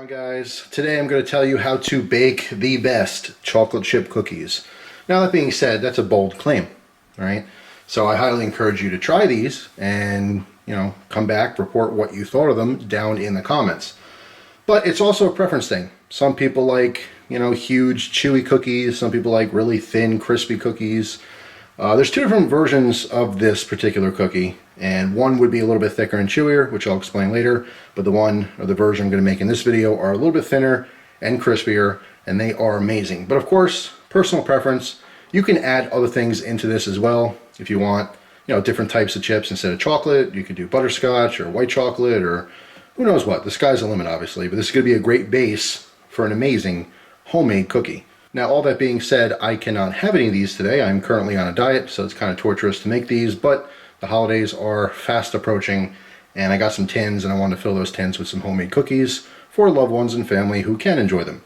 on, guys? Today I'm going to tell you how to bake the best chocolate chip cookies. Now, that being said, that's a bold claim, right? So I highly encourage you to try these and, come back, report what you thought of them down in the comments. But it's also a preference thing. Some people like, huge chewy cookies. Some people like really thin, crispy cookies. There's two different versions of this particular cookie, and one would be a little bit thicker and chewier, which I'll explain later, but the version I'm going to make in this video are a little bit thinner and crispier, and they are amazing. But of course, personal preference, you can add other things into this as well. If you want, different types of chips instead of chocolate, you could do butterscotch or white chocolate or who knows what. The sky's the limit, obviously, but this is going to be a great base for an amazing homemade cookie. Now, all that being said, I cannot have any of these today. I'm currently on a diet, so it's kind of torturous to make these, but the holidays are fast approaching, and I got some tins, and I wanted to fill those tins with some homemade cookies for loved ones and family who can enjoy them.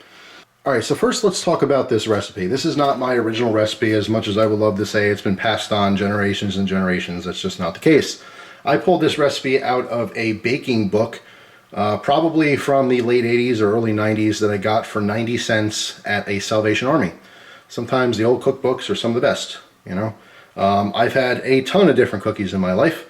Alright, so first let's talk about this recipe. This is not my original recipe, as much as I would love to say it's been passed on generations and generations. That's just not the case. I pulled this recipe out of a baking book, probably from the late 80s or early 90s, that I got for 90 cents at a Salvation Army. Sometimes the old cookbooks are some of the best, I've had a ton of different cookies in my life,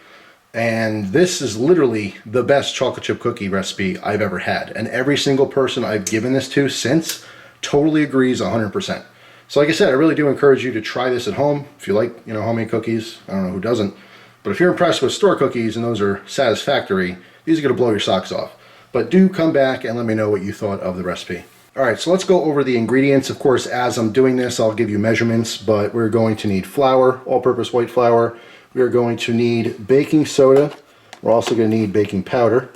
and this is literally the best chocolate chip cookie recipe I've ever had. And every single person I've given this to since totally agrees 100%. So like I said, I really do encourage you to try this at home. If you like, homemade cookies, I don't know who doesn't. But if you're impressed with store cookies and those are satisfactory, these are going to blow your socks off. But do come back and let me know what you thought of the recipe. Alright, so let's go over the ingredients. Of course, as I'm doing this, I'll give you measurements, but we're going to need flour, all-purpose white flour. We are going to need baking soda. We're also going to need baking powder.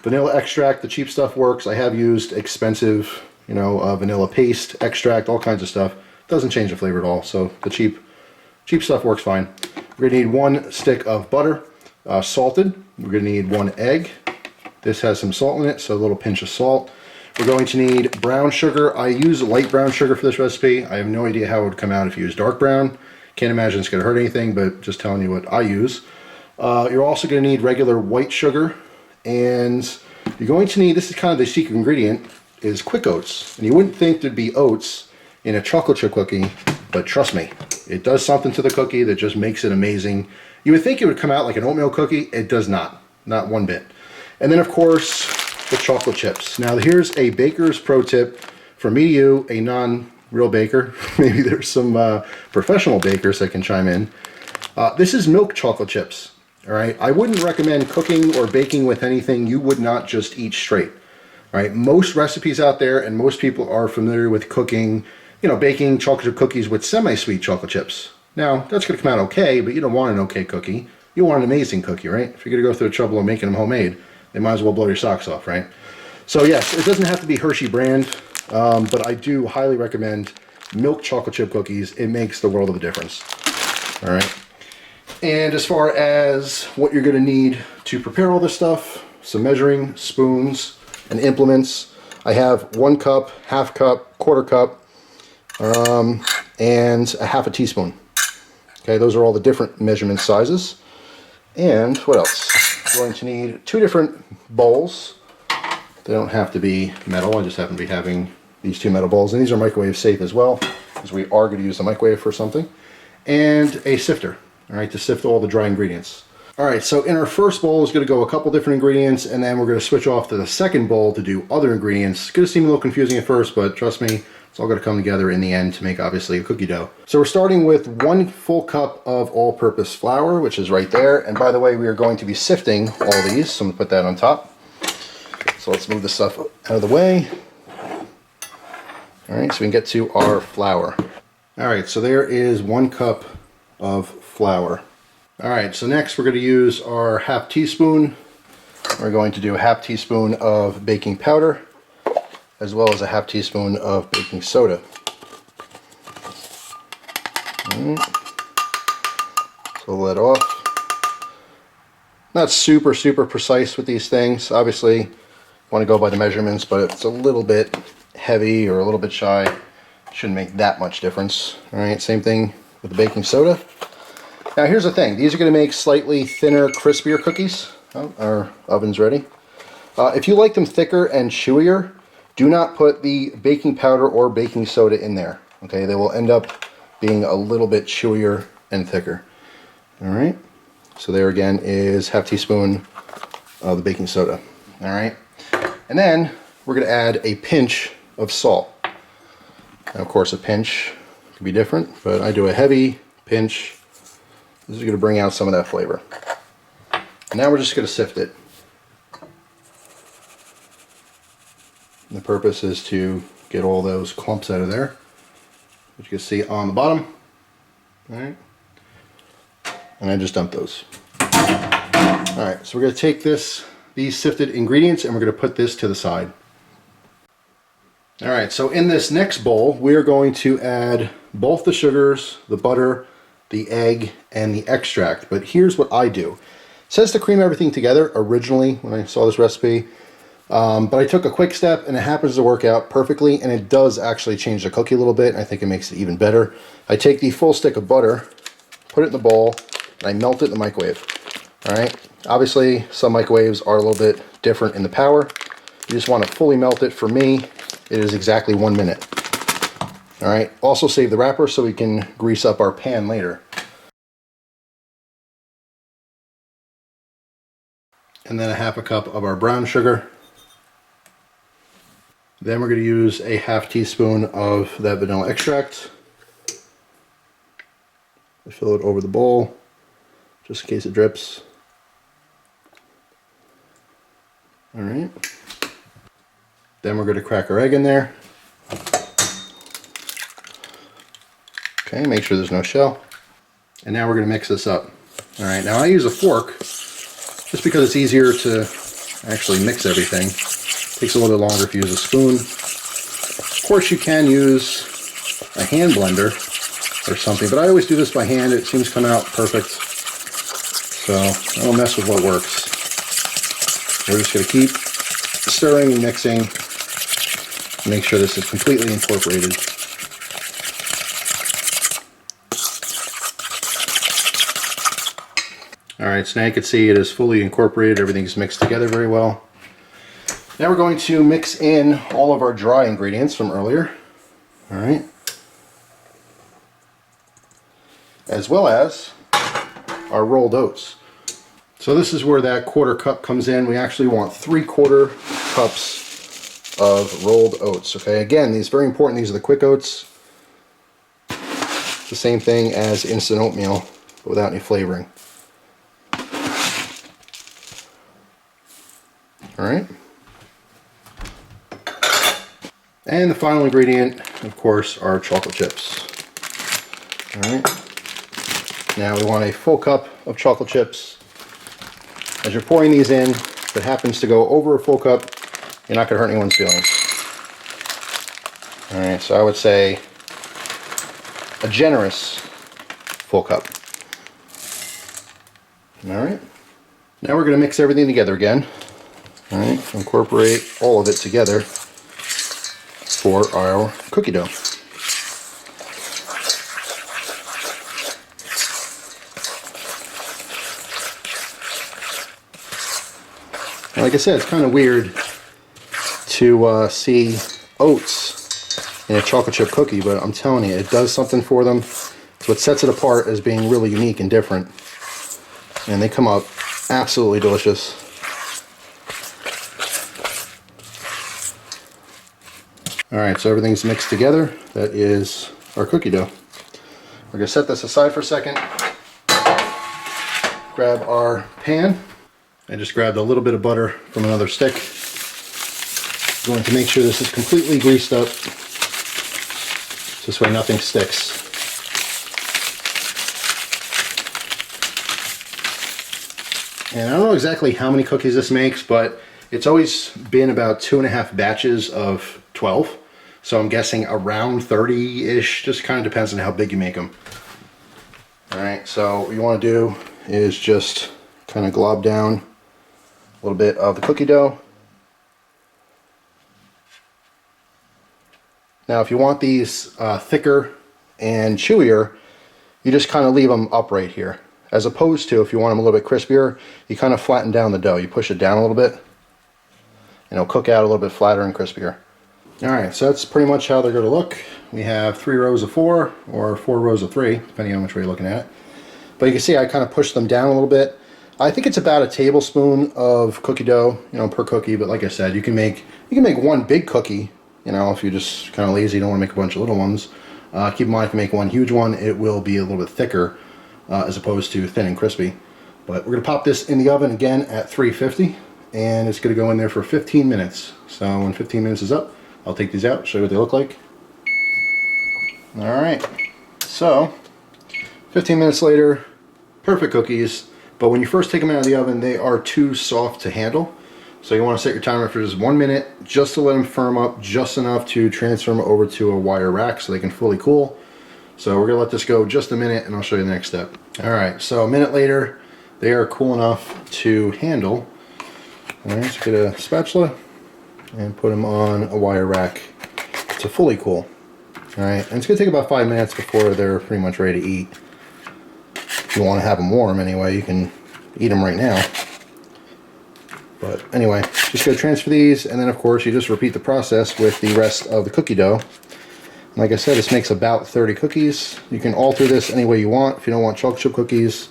Vanilla extract, the cheap stuff works. I have used expensive, vanilla paste, extract, all kinds of stuff. Doesn't change the flavor at all, so the cheap stuff works fine. We're going to need 1 stick of butter, salted. We're going to need 1 egg. This has some salt in it, so a little pinch of salt. We're going to need brown sugar. I use light brown sugar for this recipe. I have no idea how it would come out if you use dark brown. Can't imagine it's going to hurt anything, but just telling you what I use. You're also going to need regular white sugar, and you're going to need, this is kind of the secret ingredient, is quick oats. And you wouldn't think there'd be oats in a chocolate chip cookie, but trust me, it does something to the cookie that just makes it amazing. You would think it would come out like an oatmeal cookie. It does not one bit. And then, of course, the chocolate chips. Now, here's a baker's pro tip from me to you, a non-real baker. Maybe there's some professional bakers that can chime in. This is milk chocolate chips. All right, I wouldn't recommend cooking or baking with anything you would not just eat straight. All right, most recipes out there, and most people are familiar with cooking, baking chocolate chip cookies with semi-sweet chocolate chips. Now, that's going to come out okay, but you don't want an okay cookie. You want an amazing cookie, right? If you're going to go through the trouble of making them homemade, they might as well blow your socks off, right? So yes, it doesn't have to be Hershey brand, but I do highly recommend milk chocolate chip cookies. It makes the world of a difference. All right. And as far as what you're going to need to prepare all this stuff, some measuring spoons and implements. I have 1 cup, half cup, quarter cup, and a half a teaspoon. Okay, those are all the different measurement sizes. And what else? I'm going to need 2 different bowls. They don't have to be metal. I just happen to be having these 2 metal bowls, and these are microwave safe as well, because we are going to use the microwave for something. And a sifter, all right, to sift all the dry ingredients. All right, so in our first bowl is going to go a couple different ingredients, and then we're going to switch off to the second bowl to do other ingredients. It's going to seem a little confusing at first, but trust me, it's all going to come together in the end to make, obviously, a cookie dough. So we're starting with 1 full cup of all-purpose flour, which is right there. And by the way, we are going to be sifting all these, so I'm going to put that on top. So let's move this stuff out of the way. All right, so we can get to our flour. All right, so there is 1 cup of flour. All right, so next we're going to use our half teaspoon. We're going to do a half teaspoon of baking powder, as well as a half teaspoon of baking soda. So let off. Not super precise with these things. Obviously, want to go by the measurements, but if it's a little bit heavy or a little bit shy, shouldn't make that much difference. All right, same thing with the baking soda. Now here's the thing, these are going to make slightly thinner, crispier cookies. Oh, our oven's ready. If you like them thicker and chewier, Do not put the baking powder or baking soda in there. Okay, they will end up being a little bit chewier and thicker. All right, so there again is half teaspoon of the baking soda. All right, and then we're going to add a pinch of salt. Now, of course, a pinch can be different, but I do a heavy pinch. This is going to bring out some of that flavor. And now we're just going to sift it. And the purpose is to get all those clumps out of there, which you can see on the bottom. All right, and I just dump those. All right, so we're going to take these sifted ingredients, and we're going to put this to the side. All right, so in this next bowl, we are going to add both the sugars, the butter, the egg, and the extract. But here's what I do. It says to cream everything together originally when I saw this recipe, but I took a quick step and it happens to work out perfectly, and it does actually change the cookie a little bit, and I think it makes it even better. I take the full stick of butter, put it in the bowl, and I melt it in the microwave. All right, obviously some microwaves are a little bit different in the power. You just want to fully melt it. For me, it is exactly 1 minute. All right, also save the wrapper so we can grease up our pan later. And then a half a cup of our brown sugar. Then we're going to use a half teaspoon of that vanilla extract. I fill it over the bowl, just in case it drips. All right. Then we're going to crack our egg in there. Okay, make sure there's no shell. And now we're going to mix this up. All right, now I use a fork just because it's easier to actually mix everything. It takes a little bit longer if you use a spoon. Of course, you can use a hand blender or something, but I always do this by hand. It seems to come out perfect. So I don't mess with what works. We're just going to keep stirring and mixing. Make sure this is completely incorporated. Alright, so now you can see it is fully incorporated. Everything's mixed together very well. Now we're going to mix in all of our dry ingredients from earlier. Alright. As well as our rolled oats. So this is where that 1/4 cup comes in. We actually want 3/4 cups of rolled oats. Okay, again, these are very important. These are the quick oats. It's the same thing as instant oatmeal, but without any flavoring. All right. And the final ingredient, of course, are chocolate chips. All right. Now we want a full cup of chocolate chips. As you're pouring these in, if it happens to go over a full cup, you're not going to hurt anyone's feelings. All right, so I would say a generous full cup. All right. Now we're going to mix everything together again. All right, incorporate all of it together for our cookie dough. Like I said, it's kind of weird to see oats in a chocolate chip cookie, but I'm telling you, it does something for them. It's what sets it apart as being really unique and different. And they come out absolutely delicious. Alright, so everything's mixed together. That is our cookie dough. We're going to set this aside for a second. Grab our pan. I just grabbed a little bit of butter from another stick. Going to make sure this is completely greased up. This way nothing sticks. And I don't know exactly how many cookies this makes, but it's always been about 2.5 batches of 12. So I'm guessing around 30-ish, just kind of depends on how big you make them. All right, so what you want to do is just kind of glob down a little bit of the cookie dough. Now if you want these thicker and chewier, you just kind of leave them upright here. As opposed to if you want them a little bit crispier, you kind of flatten down the dough. You push it down a little bit and it'll cook out a little bit flatter and crispier. All right, so that's pretty much how they're going to look. We have 3 rows of 4 or 4 rows of 3, depending on which way you're looking at it. But you can see I kind of pushed them down a little bit. I think it's about a tablespoon of cookie dough, you know, per cookie. But like I said, you can make one big cookie, you know, if you're just kind of lazy, you don't want to make a bunch of little ones. Keep in mind, if you make one huge one, it will be a little bit thicker as opposed to thin and crispy. But we're going to pop this in the oven again at 350, and it's going to go in there for 15 minutes. So when 15 minutes is up, I'll take these out, show you what they look like. All right, so 15 minutes later, perfect cookies. But when you first take them out of the oven, they are too soft to handle. So you want to set your timer for just 1 minute, just to let them firm up just enough to transfer them over to a wire rack so they can fully cool. So we're going to let this go just a minute, and I'll show you the next step. All right, so a minute later, they are cool enough to handle. All right, so get a spatula and put them on a wire rack to fully cool. All right, and it's going to take about 5 minutes before they're pretty much ready to eat. If you want to have them warm anyway, you can eat them right now. But anyway, just go transfer these, and then of course you just repeat the process with the rest of the cookie dough. Like I said, this makes about 30 cookies. You can alter this any way you want. If you don't want chocolate chip cookies,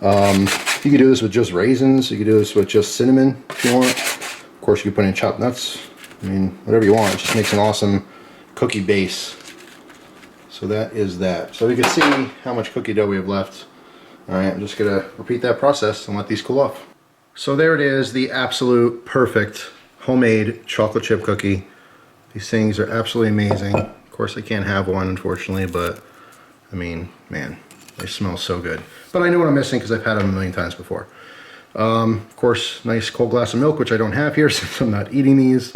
you can do this with just raisins. You can do this with just cinnamon if you want. Of course, you can put in chopped nuts. I mean, whatever you want. It just makes an awesome cookie base. So that is that. So you can see how much cookie dough we have left. All right, I'm just gonna repeat that process and let these cool off. So there it is, the absolute perfect homemade chocolate chip cookie. These things are absolutely amazing. Of course, I can't have one, unfortunately, but I mean, man, they smell so good. But I know what I'm missing because I've had them a million times before. Of course, nice cold glass of milk, which I don't have here since I'm not eating these.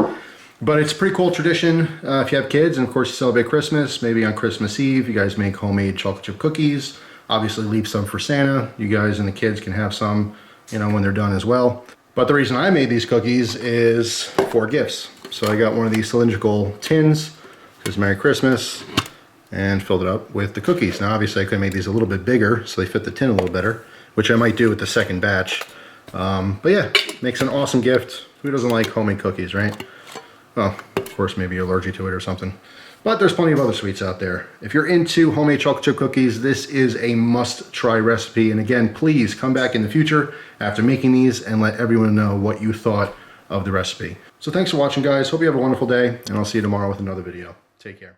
But it's a pretty cool tradition if you have kids, and of course you celebrate Christmas. Maybe on Christmas Eve, you guys make homemade chocolate chip cookies. Obviously leave some for Santa. You guys and the kids can have some, you know, when they're done as well. But the reason I made these cookies is for gifts. So I got one of these cylindrical tins, because Merry Christmas, and filled it up with the cookies. Now obviously I could have made these a little bit bigger so they fit the tin a little better, which I might do with the second batch. But yeah, makes an awesome gift. Who doesn't like homemade cookies, right? Well, of course maybe you're allergic to it or something. But there's plenty of other sweets out there. If you're into homemade chocolate chip cookies, this is a must-try recipe. And again, please come back in the future after making these and let everyone know what you thought of the recipe. So thanks for watching, guys. Hope you have a wonderful day, and I'll see you tomorrow with another video. Take care.